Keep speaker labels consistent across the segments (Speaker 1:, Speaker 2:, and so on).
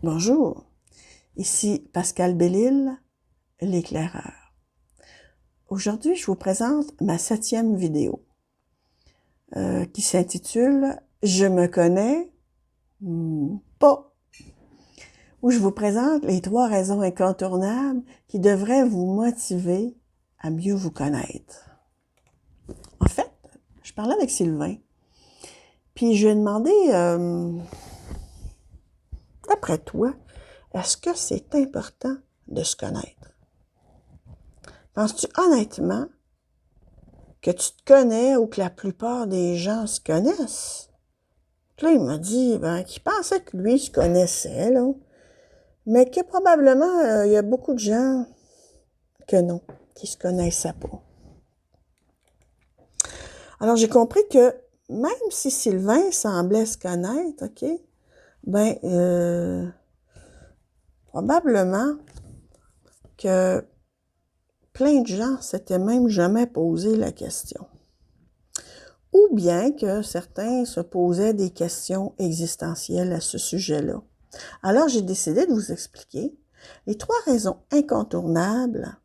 Speaker 1: Bonjour, ici Pascal Bellil, l'éclaireur. Aujourd'hui, je vous présente ma 7e vidéo qui s'intitule « Je me connais pas », où je vous présente les 3 raisons incontournables qui devraient vous motiver à mieux vous connaître. En fait, je parlais avec Sylvain, puis je lui ai demandé, d'après toi, est-ce que c'est important de se connaître? Penses-tu honnêtement que tu te connais ou que la plupart des gens se connaissent? Puis là, il m'a dit qu'il pensait que lui se connaissait, là, mais que probablement, il y a beaucoup de gens que non, qui se connaissaient pas. Alors, j'ai compris que même si Sylvain semblait se connaître, OK, probablement que plein de gens s'étaient même jamais posé la question. Ou bien que certains se posaient des questions existentielles à ce sujet-là. Alors, j'ai décidé de vous expliquer les 3 raisons incontournables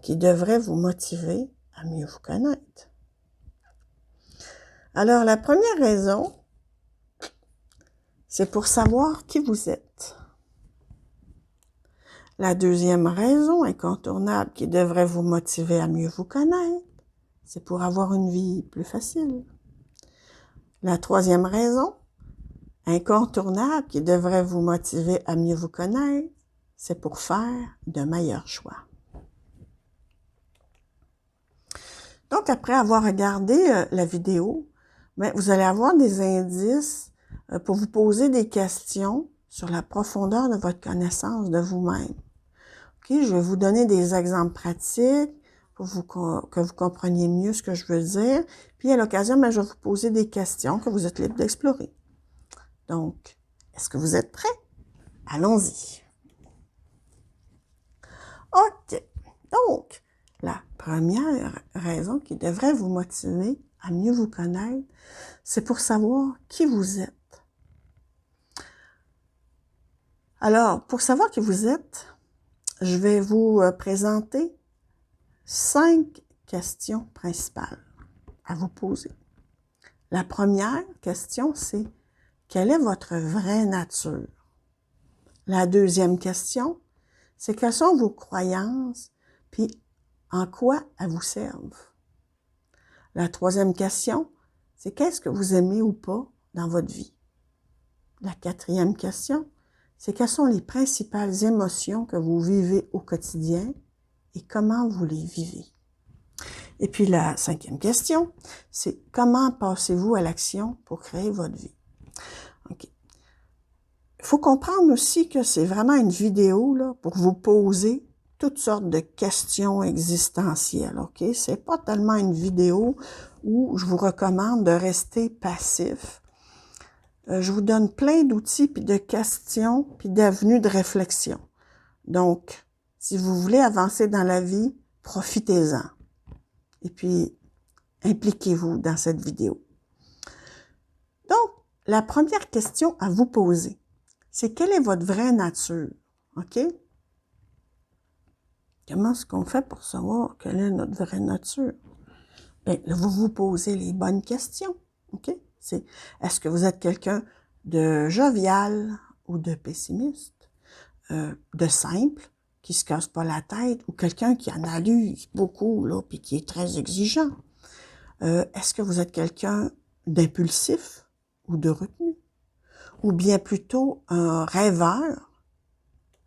Speaker 1: qui devraient vous motiver à mieux vous connaître. Alors, la première raison, c'est pour savoir qui vous êtes. La deuxième raison incontournable qui devrait vous motiver à mieux vous connaître, c'est pour avoir une vie plus facile. La troisième raison incontournable qui devrait vous motiver à mieux vous connaître, c'est pour faire de meilleurs choix. Donc, après avoir regardé la vidéo, vous allez avoir des indices pour vous poser des questions sur la profondeur de votre connaissance de vous-même. Okay? Je vais vous donner des exemples pratiques pour que vous compreniez mieux ce que je veux dire. Puis, à l'occasion, je vais vous poser des questions que vous êtes libre d'explorer. Donc, est-ce que vous êtes prêts? Allons-y. OK. Donc, la première raison qui devrait vous motiver à mieux vous connaître, c'est pour savoir qui vous êtes. Alors, pour savoir qui vous êtes, je vais vous présenter 5 questions principales à vous poser. La première question, c'est quelle est votre vraie nature? La deuxième question, c'est quelles sont vos croyances, puis en quoi elles vous servent? La troisième question, c'est qu'est-ce que vous aimez ou pas dans votre vie? La quatrième question, c'est quelles sont les principales émotions que vous vivez au quotidien et comment vous les vivez? Et puis la 5e question, c'est comment passez-vous à l'action pour créer votre vie? OK. Il faut comprendre aussi que c'est vraiment une vidéo là, pour vous poser toutes sortes de questions existentielles, OK? C'est pas tellement une vidéo où je vous recommande de rester passif. Je vous donne plein d'outils, puis de questions, puis d'avenues de réflexion. Donc, si vous voulez avancer dans la vie, profitez-en. Et puis, impliquez-vous dans cette vidéo. Donc, la première question à vous poser, c'est quelle est votre vraie nature? OK? Comment est-ce qu'on fait pour savoir quelle est notre vraie nature? Bien, là, vous vous posez les bonnes questions. OK? C'est, est-ce que vous êtes quelqu'un de jovial ou de pessimiste? De simple, qui se casse pas la tête, ou quelqu'un qui en a lu beaucoup, là, puis qui est très exigeant? Est-ce que vous êtes quelqu'un d'impulsif ou de retenu? Ou bien plutôt un rêveur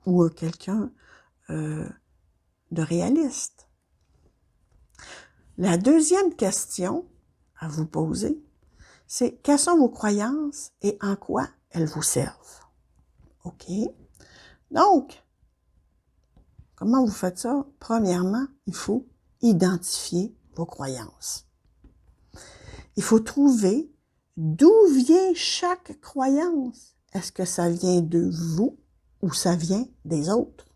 Speaker 1: ou quelqu'un de réaliste? La deuxième question à vous poser, c'est quelles sont vos croyances et en quoi elles vous servent? OK? Donc, comment vous faites ça? Premièrement, il faut identifier vos croyances. Il faut trouver d'où vient chaque croyance. Est-ce que ça vient de vous ou ça vient des autres?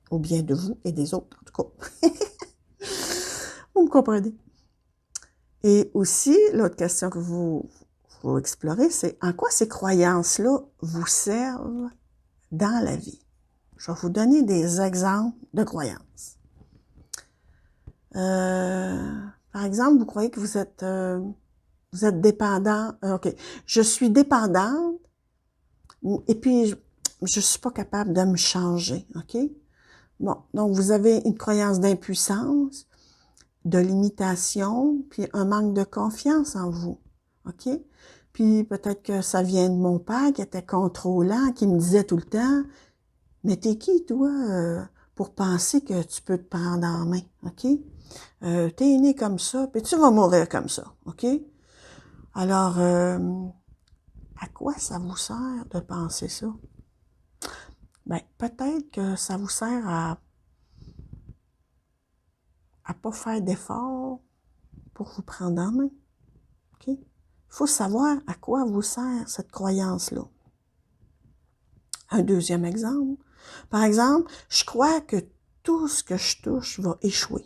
Speaker 1: Ou bien de vous et des autres, en tout cas. Vous me comprenez? Et aussi, l'autre question que vous explorez, c'est en quoi ces croyances-là vous servent dans la vie. Je vais vous donner des exemples de croyances. Par exemple, vous croyez que vous êtes dépendant. OK. Je suis dépendante et puis je suis pas capable de me changer. OK? Bon, donc vous avez une croyance d'impuissance, de limitation, puis un manque de confiance en vous. OK? Puis peut-être que ça vient de mon père qui était contrôlant, qui me disait tout le temps, « Mais t'es qui, toi, pour penser que tu peux te prendre en main? OK? T'es né comme ça, puis tu vas mourir comme ça. OK? » Alors, à quoi ça vous sert de penser ça? Ben, peut-être que ça vous sert à pas faire d'efforts pour vous prendre en main. OK? Il faut savoir à quoi vous sert cette croyance-là. Un deuxième exemple. Par exemple, je crois que tout ce que je touche va échouer.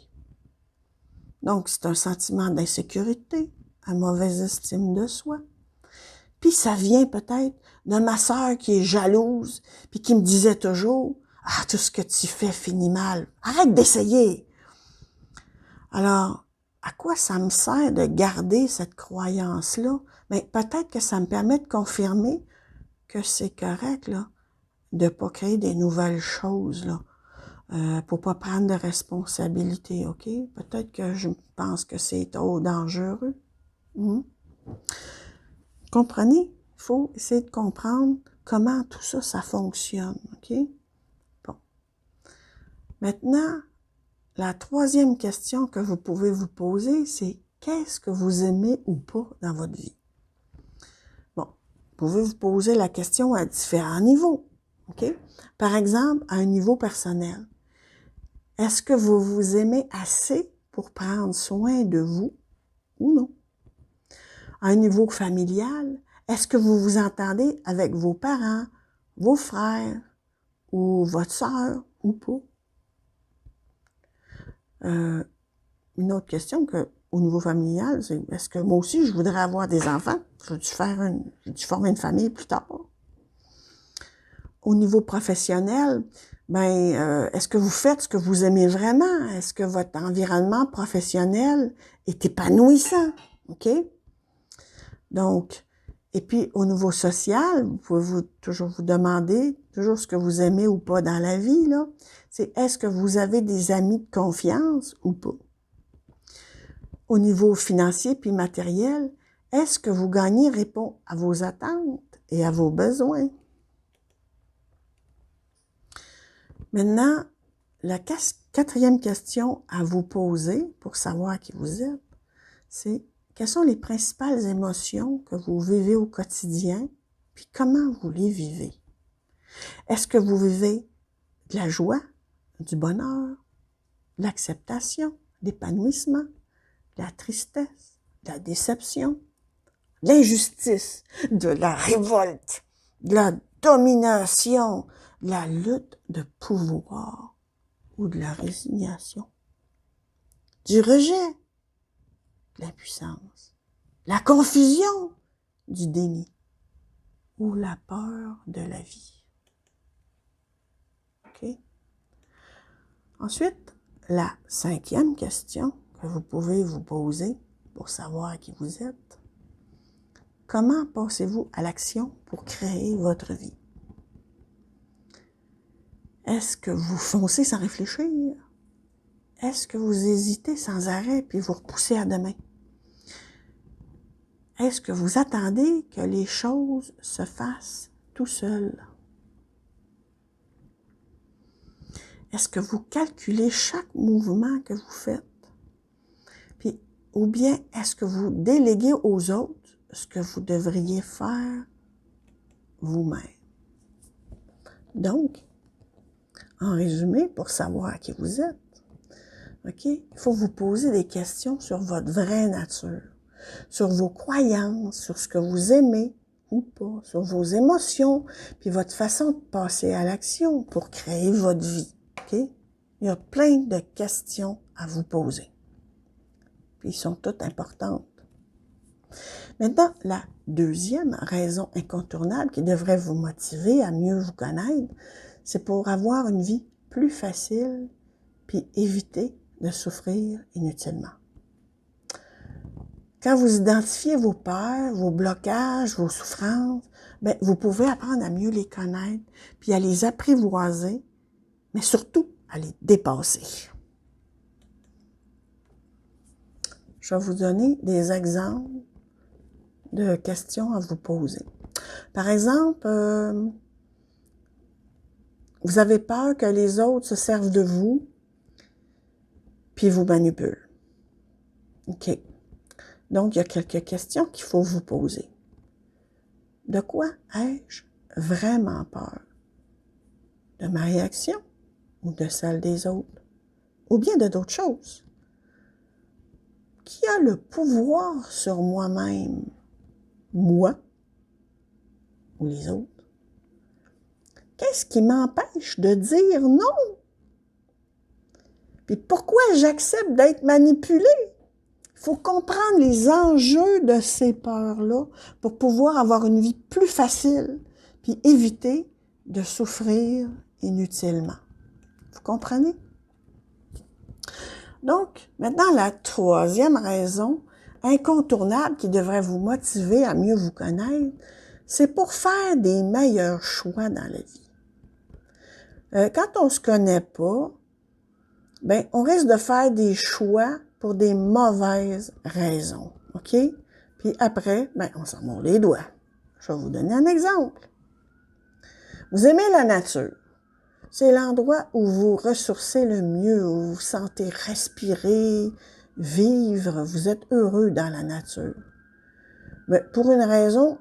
Speaker 1: Donc, c'est un sentiment d'insécurité, une mauvaise estime de soi. Puis ça vient peut-être de ma sœur qui est jalouse, puis qui me disait toujours, « Ah, tout ce que tu fais finit mal. Arrête d'essayer. » Alors, à quoi ça me sert de garder cette croyance-là? Bien, peut-être que ça me permet de confirmer que c'est correct, là, de pas créer des nouvelles choses, là, pour pas prendre de responsabilité, OK? Peut-être que je pense que c'est trop dangereux. Comprenez? Il faut essayer de comprendre comment tout ça, ça fonctionne, OK? Bon. Maintenant, la troisième question que vous pouvez vous poser, c'est qu'est-ce que vous aimez ou pas dans votre vie? Bon, vous pouvez vous poser la question à différents niveaux, OK? Par exemple, à un niveau personnel. Est-ce que vous vous aimez assez pour prendre soin de vous ou non? À un niveau familial, est-ce que vous vous entendez avec vos parents, vos frères ou votre sœur ou pas? Une autre question au niveau familial, c'est est-ce que moi aussi je voudrais avoir des enfants? Je veux-tu former une famille plus tard? Au niveau professionnel, ben, est-ce que vous faites ce que vous aimez vraiment? Est-ce que votre environnement professionnel est épanouissant? OK? Donc, et puis au niveau social, vous pouvez toujours vous demander, toujours ce que vous aimez ou pas dans la vie, là, c'est est-ce que vous avez des amis de confiance ou pas? Au niveau financier puis matériel, est-ce que vous gagnez répond à vos attentes et à vos besoins? Maintenant, la quatrième question à vous poser pour savoir qui vous êtes, c'est quelles sont les principales émotions que vous vivez au quotidien, puis comment vous les vivez? Est-ce que vous vivez de la joie, du bonheur, de l'acceptation, l'épanouissement, de la tristesse, de la déception, de l'injustice, de la révolte, de la domination, de la lutte de pouvoir ou de la résignation, du rejet, de l'impuissance, la confusion, du déni ou la peur de la vie. OK? Ensuite, la cinquième question que vous pouvez vous poser pour savoir qui vous êtes, comment passez-vous à l'action pour créer votre vie? Est-ce que vous foncez sans réfléchir? Est-ce que vous hésitez sans arrêt puis vous repoussez à demain? Est-ce que vous attendez que les choses se fassent tout seul? Est-ce que vous calculez chaque mouvement que vous faites? Puis, ou bien est-ce que vous déléguez aux autres ce que vous devriez faire vous-même? Donc, en résumé, pour savoir qui vous êtes, OK, il faut vous poser des questions sur votre vraie nature, sur vos croyances, sur ce que vous aimez ou pas, sur vos émotions, puis votre façon de passer à l'action pour créer votre vie. OK? Il y a plein de questions à vous poser. Puis, ils sont toutes importantes. Maintenant, la deuxième raison incontournable qui devrait vous motiver à mieux vous connaître, c'est pour avoir une vie plus facile puis éviter de souffrir inutilement. Quand vous identifiez vos peurs, vos blocages, vos souffrances, bien, vous pouvez apprendre à mieux les connaître puis à les apprivoiser, mais surtout à les dépasser. Je vais vous donner des exemples de questions à vous poser. Par exemple, vous avez peur que les autres se servent de vous puis vous manipulent. OK. Donc, il y a quelques questions qu'il faut vous poser. De quoi ai-je vraiment peur? De ma réaction ou de celle des autres? Ou bien de d'autres choses? Qui a le pouvoir sur moi-même? Moi ou les autres? Qu'est-ce qui m'empêche de dire non? Puis pourquoi j'accepte d'être manipulée? Il faut comprendre les enjeux de ces peurs-là pour pouvoir avoir une vie plus facile, puis éviter de souffrir inutilement. Vous comprenez? Donc, maintenant, la troisième raison incontournable qui devrait vous motiver à mieux vous connaître, c'est pour faire des meilleurs choix dans la vie. Quand on se connaît pas, ben, on risque de faire des choix pour des mauvaises raisons, OK? Puis après, ben, on s'en mord les doigts. Je vais vous donner un exemple. Vous aimez la nature. C'est l'endroit où vous ressourcez le mieux, où vous vous sentez respirer, vivre, vous êtes heureux dans la nature. Mais pour une raison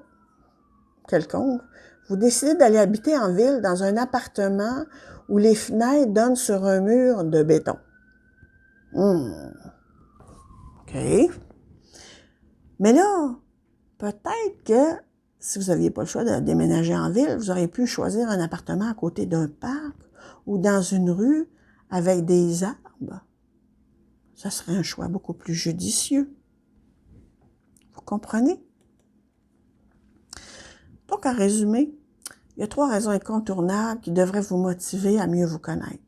Speaker 1: quelconque, vous décidez d'aller habiter en ville dans un appartement où les fenêtres donnent sur un mur de béton. OK. Mais là, peut-être que si vous n'aviez pas le choix de déménager en ville, vous auriez pu choisir un appartement à côté d'un parc ou dans une rue avec des arbres. Ça serait un choix beaucoup plus judicieux. Vous comprenez? Donc, en résumé, il y a 3 raisons incontournables qui devraient vous motiver à mieux vous connaître.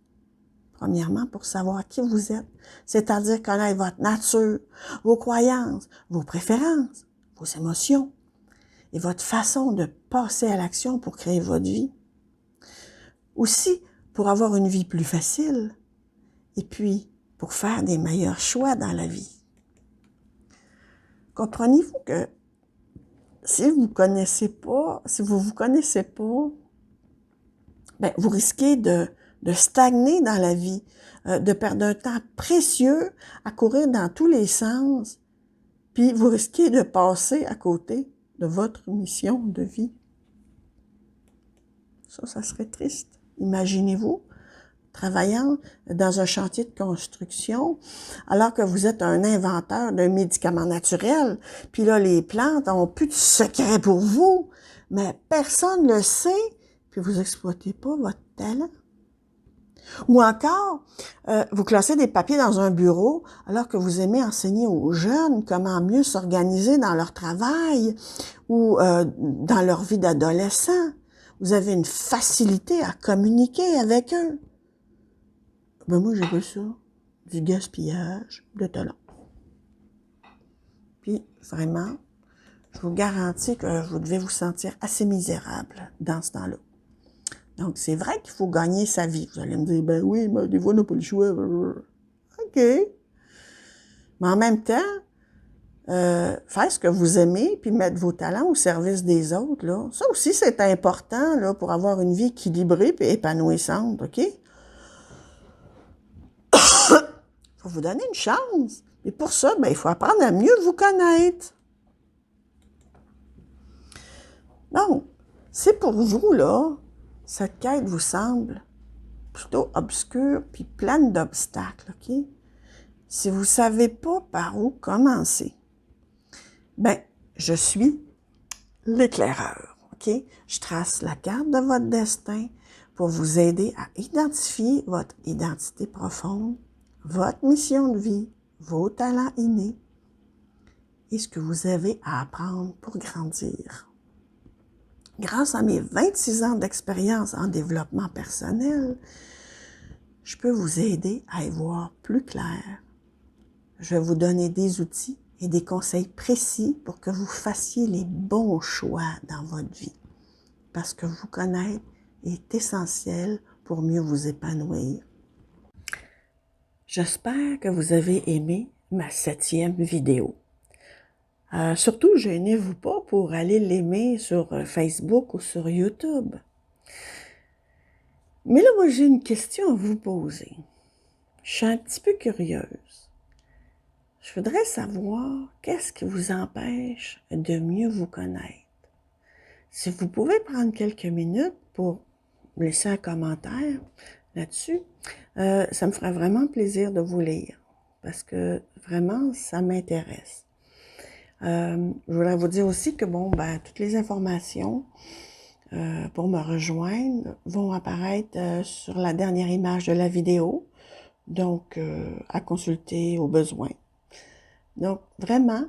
Speaker 1: Premièrement, pour savoir qui vous êtes, c'est-à-dire connaître votre nature, vos croyances, vos préférences, vos émotions et votre façon de passer à l'action pour créer votre vie. Aussi, pour avoir une vie plus facile et puis pour faire des meilleurs choix dans la vie. Comprenez-vous que si vous connaissez pas, ben, vous risquez de stagner dans la vie, de perdre un temps précieux à courir dans tous les sens, puis vous risquez de passer à côté de votre mission de vie. Ça serait triste. Imaginez-vous travaillant dans un chantier de construction, alors que vous êtes un inventeur d'un médicament naturel, puis là, les plantes n'ont plus de secret pour vous, mais personne ne le sait, puis vous n'exploitez pas votre talent. Ou encore, vous classez des papiers dans un bureau, alors que vous aimez enseigner aux jeunes comment mieux s'organiser dans leur travail ou dans leur vie d'adolescent. Vous avez une facilité à communiquer avec eux. Ben moi, j'ai vu ça, du gaspillage de talent. Puis, vraiment, je vous garantis que vous devez vous sentir assez misérable dans ce temps-là. Donc, c'est vrai qu'il faut gagner sa vie. Vous allez me dire, ben oui, mais des fois, on n'a pas le choix. OK. Mais en même temps, faire ce que vous aimez, puis mettre vos talents au service des autres, là, ça aussi, c'est important là, pour avoir une vie équilibrée et épanouissante, OK? Il faut vous donner une chance. Et pour ça, ben, il faut apprendre à mieux vous connaître. Donc, si pour vous, là, cette quête vous semble plutôt obscure puis pleine d'obstacles, OK? Si vous ne savez pas par où commencer, ben, je suis l'éclaireur, OK? Je trace la carte de votre destin pour vous aider à identifier votre identité profonde, votre mission de vie, vos talents innés et ce que vous avez à apprendre pour grandir. Grâce à mes 26 ans d'expérience en développement personnel, je peux vous aider à y voir plus clair. Je vais vous donner des outils et des conseils précis pour que vous fassiez les bons choix dans votre vie. Parce que vous connaître est essentiel pour mieux vous épanouir. J'espère que vous avez aimé ma 7e vidéo. Surtout, gênez-vous pas pour aller l'aimer sur Facebook ou sur YouTube. Mais là, moi, j'ai une question à vous poser. Je suis un petit peu curieuse. Je voudrais savoir qu'est-ce qui vous empêche de mieux vous connaître. Si vous pouvez prendre quelques minutes pour me laisser un commentaire là-dessus, ça me ferait vraiment plaisir de vous lire parce que vraiment, ça m'intéresse. Je voudrais vous dire aussi que, toutes les informations pour me rejoindre vont apparaître sur la dernière image de la vidéo, donc à consulter au besoin. Donc, vraiment,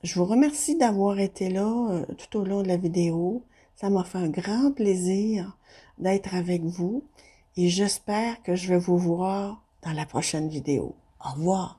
Speaker 1: je vous remercie d'avoir été là tout au long de la vidéo. Ça m'a fait un grand plaisir d'être avec vous et j'espère que je vais vous voir dans la prochaine vidéo. Au revoir.